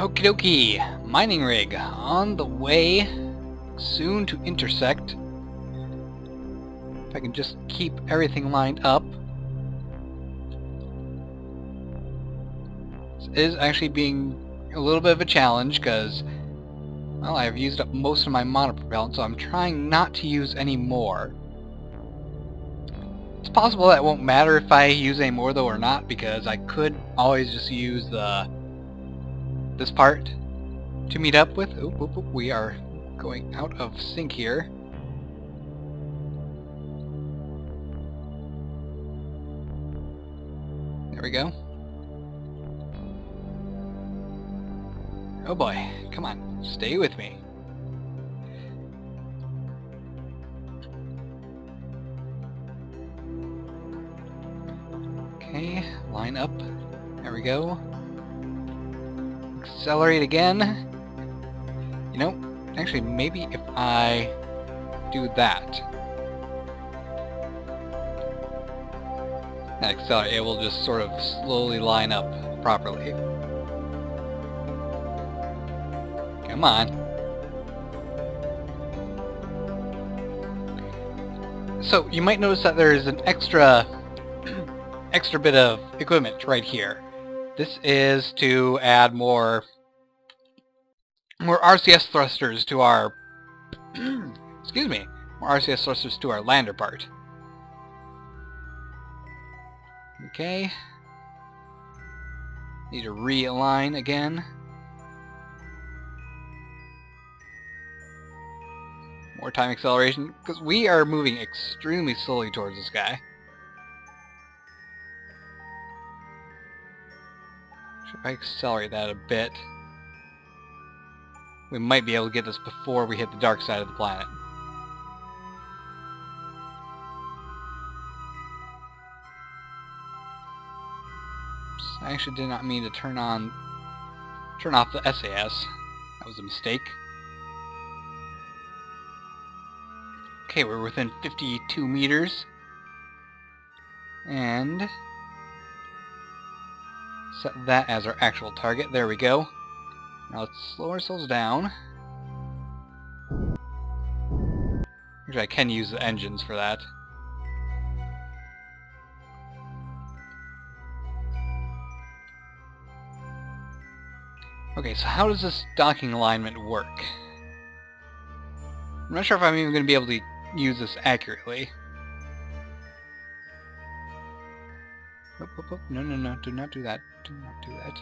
Okie dokie, mining rig on the way, soon to intersect. If I can just keep everything lined up. This is actually being a little bit of a challenge because, well, I've used up most of my monopropellant, so I'm trying not to use any more. It's possible that it won't matter if I use any more though or not, because I could always just use this part to meet up with. Oop, oop, oop. We are going out of sync here. There we go. Oh boy, come on, stay with me. Okay, line up. There we go. Accelerate again. You know, actually, maybe if I do that. And accelerate, it will just sort of slowly line up properly. Come on. So, you might notice that there is an extra bit of equipment right here. This is to add more RCS thrusters to our excuse me, more RCS thrusters to our lander part. Okay. Need to realign again. More time acceleration, because we are moving extremely slowly towards this guy. If I accelerate that a bit, we might be able to get this before we hit the dark side of the planet. Oops, I actually did not mean to turn off the SAS. That was a mistake. Okay, we're within 52 meters. And set that as our actual target. There we go. Now let's slow ourselves down. Actually, I can use the engines for that. Okay, so how does this docking alignment work? I'm not sure if I'm even going to be able to use this accurately. Oh, oh, oh. No, no, no, do not do that. Do not do that.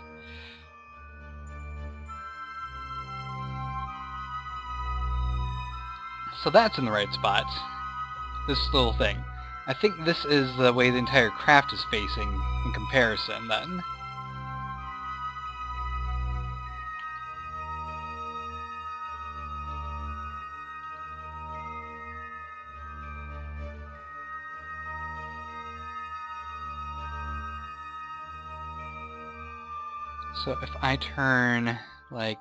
So that's in the right spot. This little thing. I think this is the way the entire craft is facing in comparison, then. So if I turn like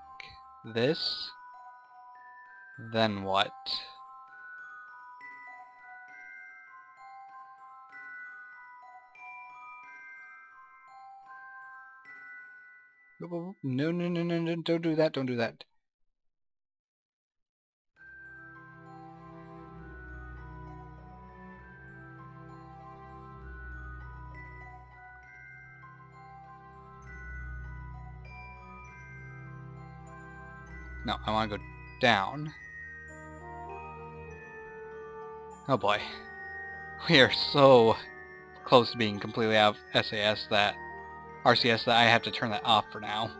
this, then what? No, no, no, no, no, don't do that, don't do that. No, I want to go down. Oh boy. We are so close to being completely out of SAS that RCS that I have to turn that off for now.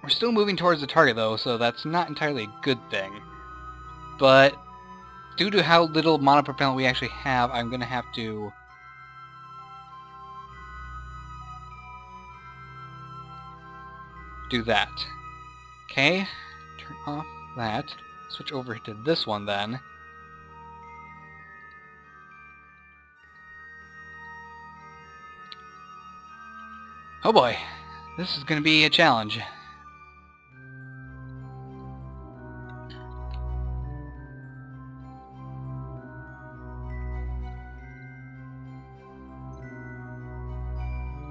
We're still moving towards the target though, so that's not entirely a good thing. But due to how little monopropellant we actually have, I'm going to have to do that. Okay, turn off that. Switch over to this one then. Oh boy, this is going to be a challenge.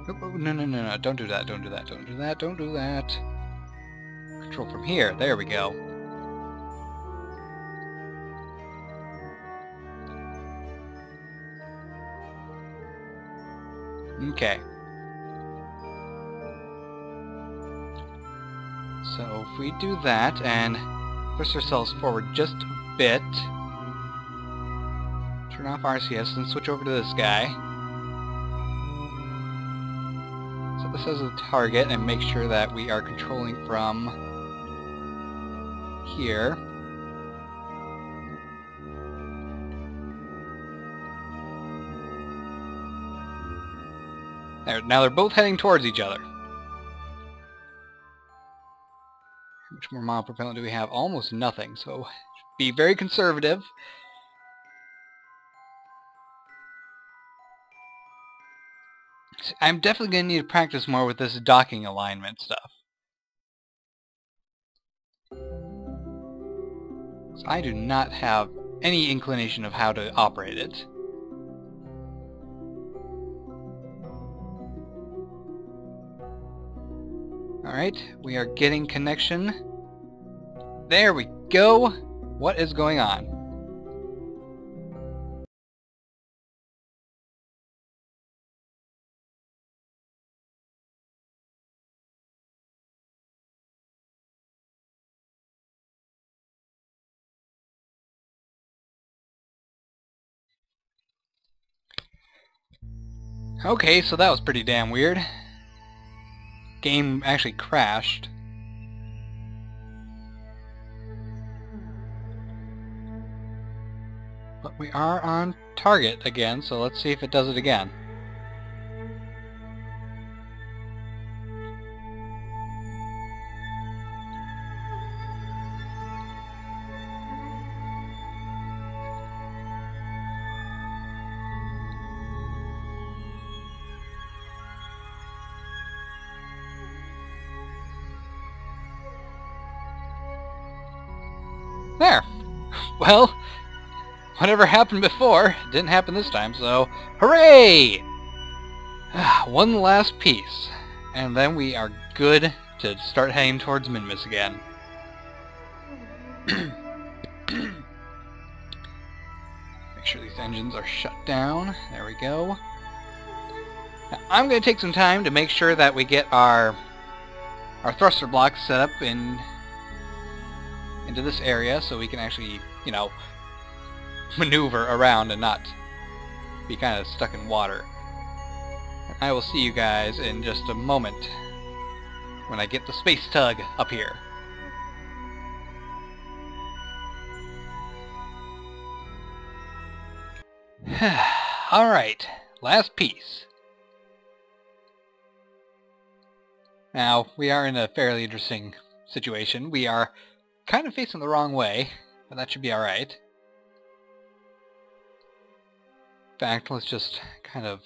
Oh, no, no, no, no, don't do that, don't do that, don't do that, don't do that. Control from here, there we go. Okay. So if we do that and push ourselves forward just a bit, turn off RCS and switch over to this guy. Set this as a target and make sure that we are controlling from here. There, now they're both heading towards each other. How much more monopropellant do we have? Almost nothing, so be very conservative. I'm definitely going to need to practice more with this docking alignment stuff. So I do not have any inclination of how to operate it. Alright, we are getting connection. There we go! What is going on? Okay, so that was pretty damn weird. Game actually crashed. But we are on target again, so let's see if it does it again. There! Well, whatever happened before didn't happen this time, so hooray! One last piece, and then we are good to start heading towards Minmus again. Make sure these engines are shut down. There we go. Now, I'm going to take some time to make sure that we get our thruster blocks set up into this area so we can actually, you know, maneuver around and not be kind of stuck in water. And I will see you guys in just a moment when I get the space tug up here. Alright, last piece. Now, we are in a fairly interesting situation. We are kind of facing the wrong way, but that should be alright. In fact, let's just kind of...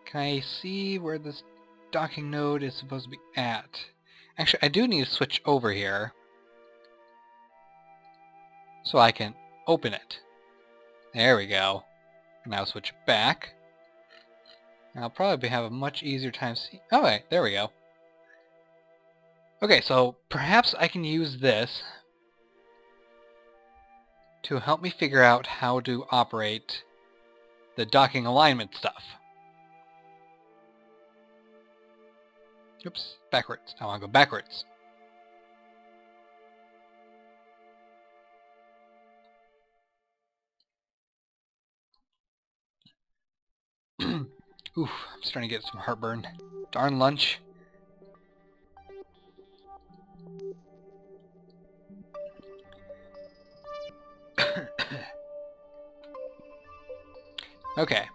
Can I see where this docking node is supposed to be at? Actually, I do need to switch over here so I can open it. There we go. Now switch back. And I'll probably have a much easier time seeing... Oh, wait, there we go. Okay, so perhaps I can use this to help me figure out how to operate the docking alignment stuff. Oops, backwards. I want to go backwards. Oof, I'm starting to get some heartburn. Darn lunch. Okay.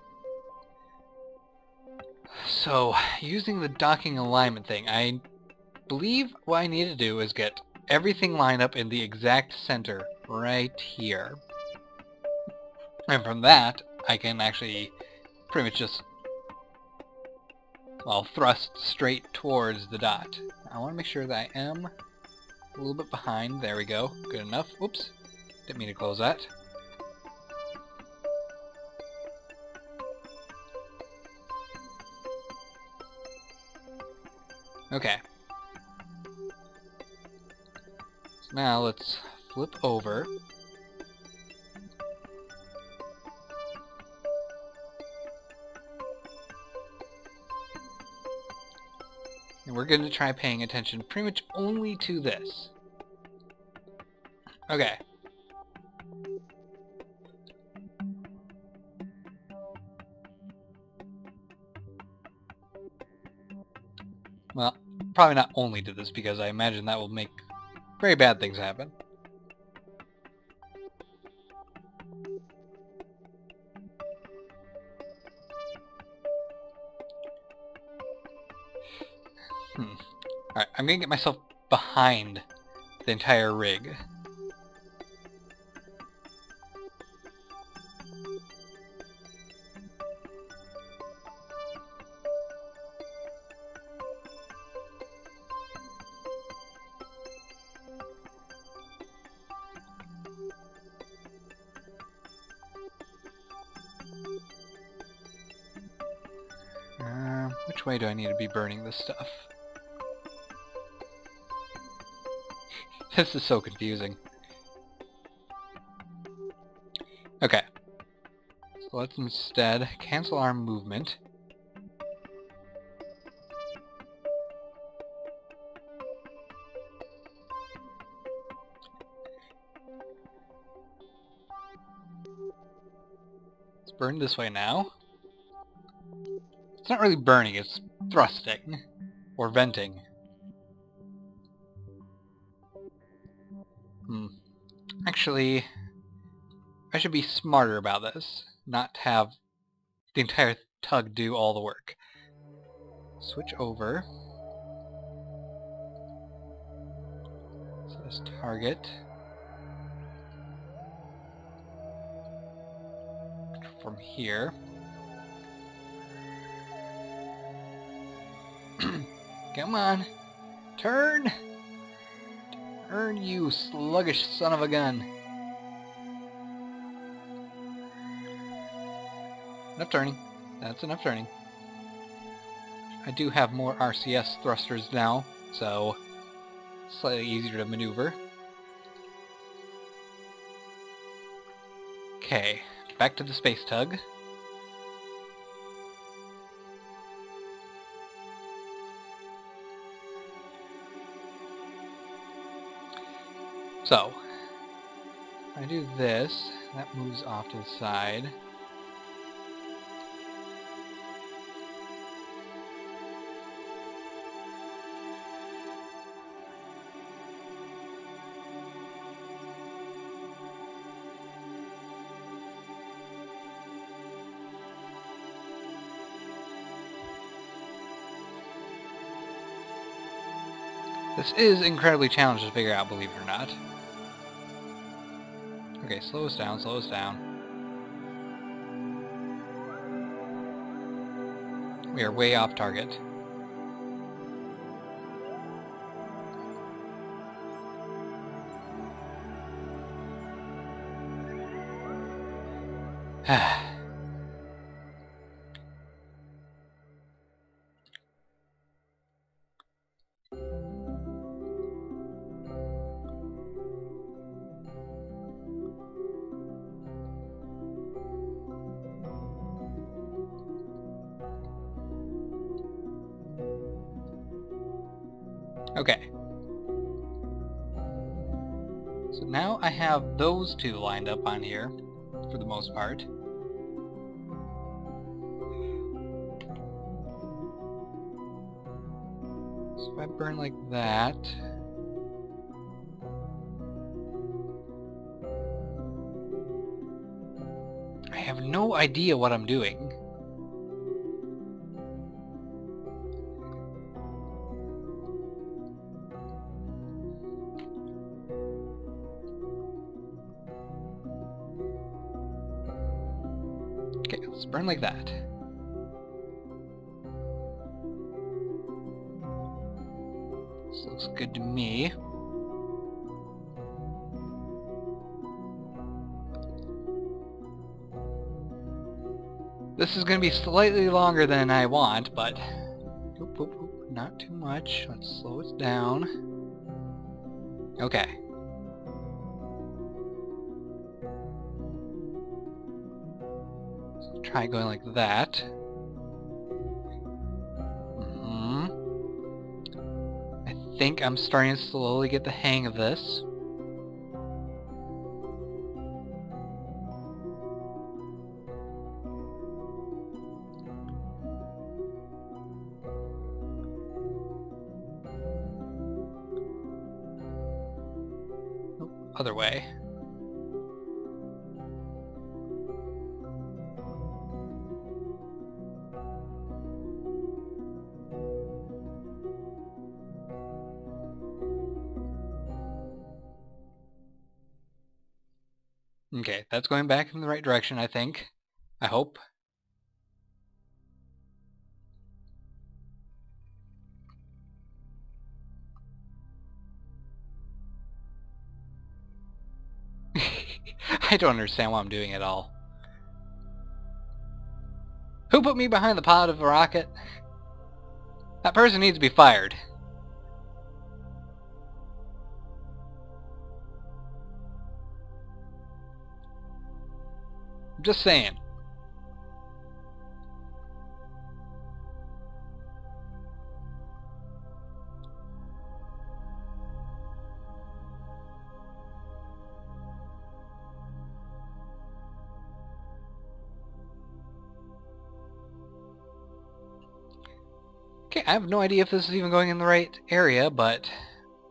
So, using the docking alignment thing, I believe what I need to do is get everything lined up in the exact center right here. And from that, I can actually pretty much just, well, thrust straight towards the dot. I want to make sure that I am a little bit behind. There we go. Good enough. Whoops. Didn't mean to close that. Okay. So now let's flip over. And we're going to try paying attention pretty much only to this. Okay. Well, probably not only to this, because I imagine that will make very bad things happen. Alright, I'm gonna get myself behind the entire rig. Which way do I need to be burning this stuff? This is so confusing. Okay. So let's instead cancel our movement. Let's burn this way now. It's not really burning, it's thrusting. Or venting. Actually, I should be smarter about this. Not have the entire tug do all the work. Switch over. So this target. From here. Come on! Turn! Turn, you sluggish son of a gun! Enough turning. That's enough turning. I do have more RCS thrusters now, so slightly easier to maneuver. Okay, back to the space tug. So, if I do this, that moves off to the side. This is incredibly challenging to figure out, believe it or not. Okay, slow us down, slow us down. We are way off target. Okay. So now I have those two lined up on here, for the most part. So if I burn like that... I have no idea what I'm doing. Okay, let's burn like that. This looks good to me. This is going to be slightly longer than I want, but... Oop, oop, oop. not too much. Let's slow it down. Okay. Let's try going like that. I think I'm starting to slowly get the hang of this. Other way. Okay, that's going back in the right direction, I think. I hope. I don't understand why I'm doing it all. Who put me behind the pod of a rocket? That person needs to be fired. I'm just saying. Okay, I have no idea if this is even going in the right area, but...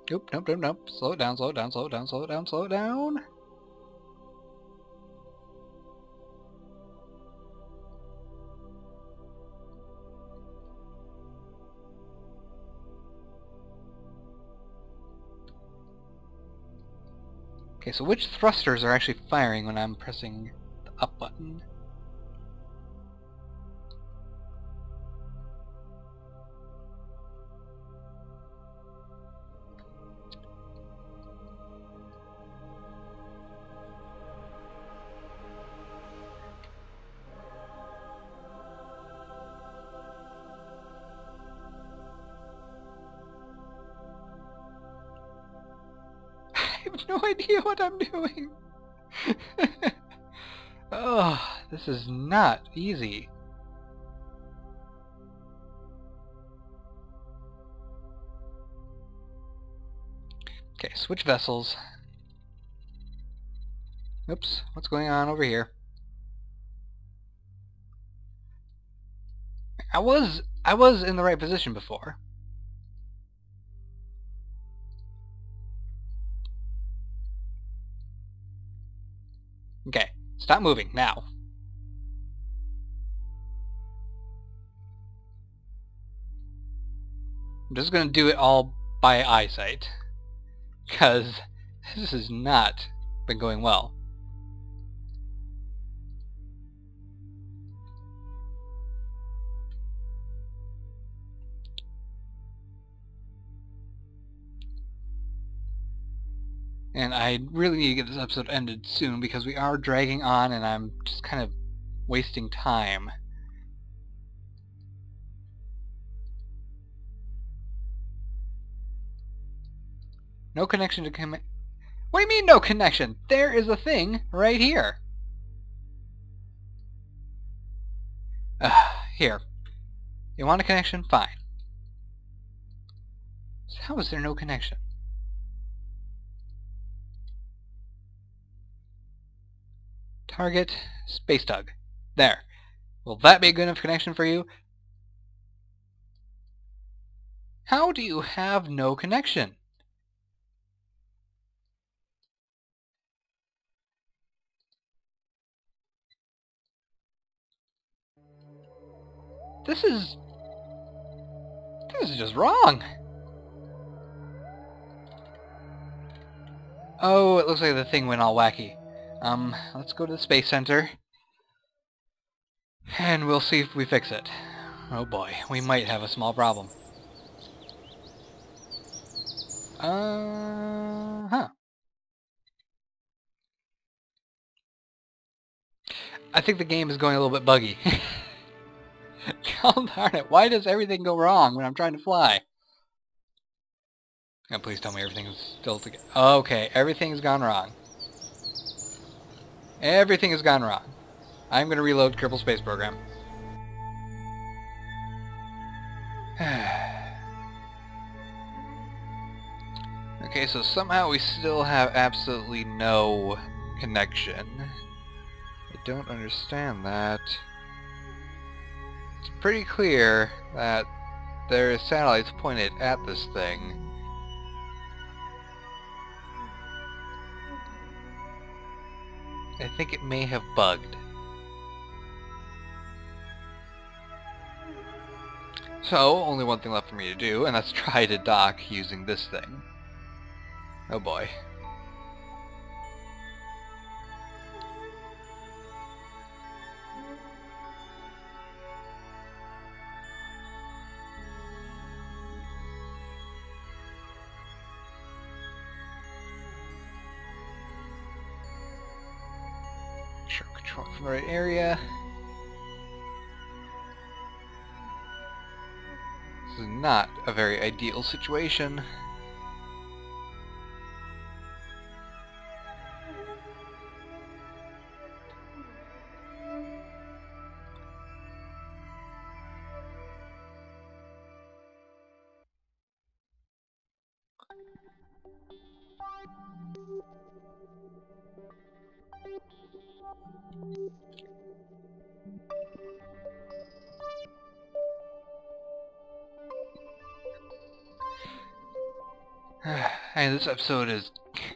Nope, nope, nope, nope. Slow it down, slow it down, slow it down, slow it down, slow it down. Okay, so which thrusters are actually firing when I'm pressing the up button? I have no idea what I'm doing. Oh, this is not easy. Okay, switch vessels. Oops, what's going on over here? I was in the right position before. Okay, stop moving now. I'm just gonna do it all by eyesight, because this has not been going well. And I really need to get this episode ended soon because we are dragging on and I'm just kind of wasting time. No connection to command. What do you mean no connection? There is a thing right here. Here. You want a connection? Fine. So how is there no connection? Target, space tug. There. Will that be a good enough connection for you? How do you have no connection? This is just wrong. Oh, it looks like the thing went all wacky. Let's go to the Space Center. And we'll see if we fix it. Oh boy, we might have a small problem. Huh. I think the game is going a little bit buggy. God darn it, why does everything go wrong when I'm trying to fly? And please tell me everything's still together. Okay, everything's gone wrong. Everything has gone wrong. I'm going to reload Kerbal Space Program. Okay, so somehow we still have absolutely no connection. I don't understand that. It's pretty clear that there are satellites pointed at this thing. I think it may have bugged. So, only one thing left for me to do, and that's try to dock using this thing. Oh boy. Sure, control from the right area. This is not a very ideal situation. And this episode is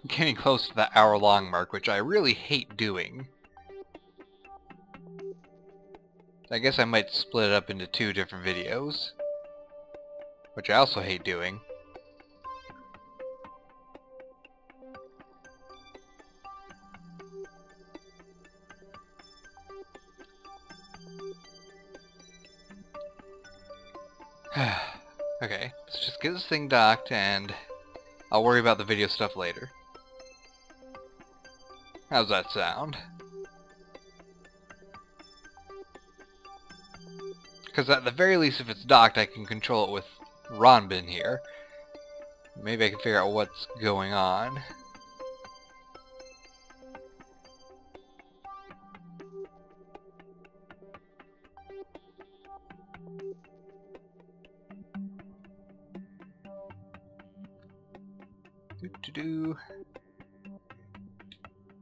getting close to the hour-long mark, which I really hate doing. I guess I might split it up into 2 different videos, which I also hate doing. Okay, let's just get this thing docked and I'll worry about the video stuff later. How's that sound? Because at the very least, if it's docked, I can control it with Ronbin here. Maybe I can figure out what's going on.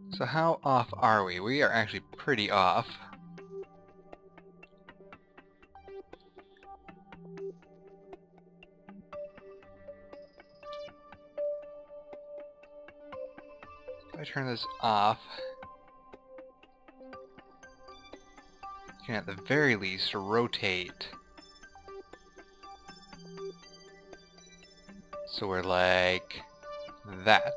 So how off are we? We are actually pretty off. If I turn this off, you can at the very least rotate. So we're like that.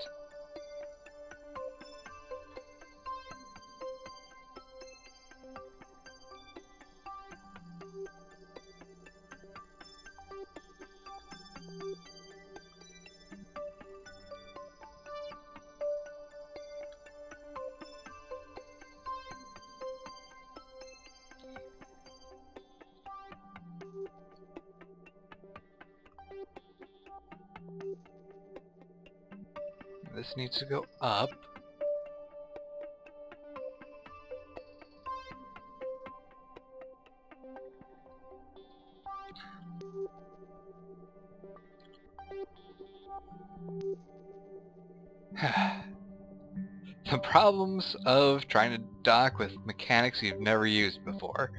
This needs to go up. The problems of trying to dock with mechanics you've never used before.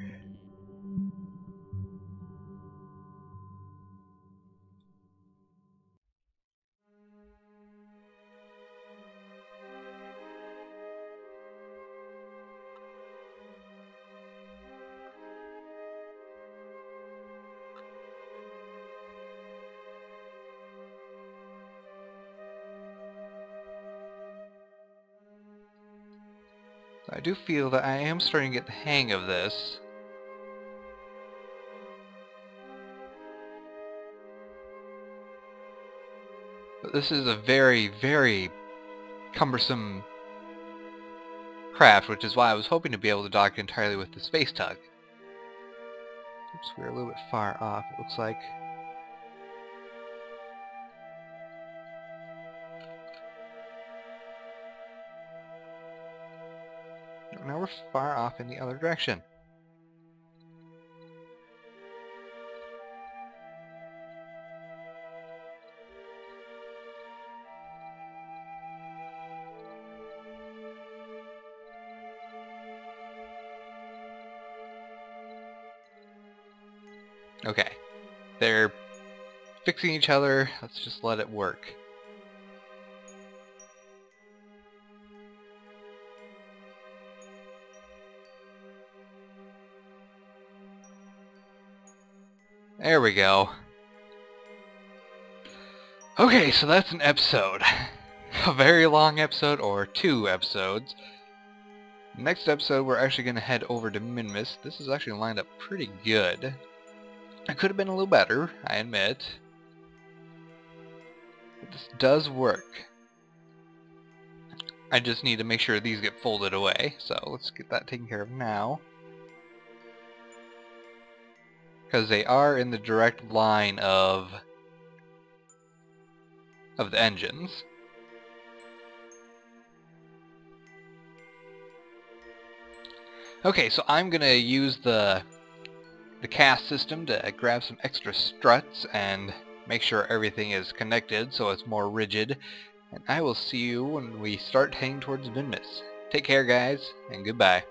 I do feel that I am starting to get the hang of this. But this is a very, very cumbersome craft, which is why I was hoping to be able to dock entirely with the space tug. Oops, we're a little bit far off, it looks like. Now we're far off in the other direction. Okay. They're fixing each other. Let's just let it work. There we go. Okay, so that's an episode. A very long episode, or 2 episodes. Next episode, we're actually going to head over to Minmus. This is actually lined up pretty good. It could have been a little better, I admit. But this does work. I just need to make sure these get folded away, so let's get that taken care of now. Because they are in the direct line of the engines. Okay, so I'm gonna use the cast system to grab some extra struts and make sure everything is connected so it's more rigid. And I will see you when we start heading towards Minmus. Take care, guys, and goodbye.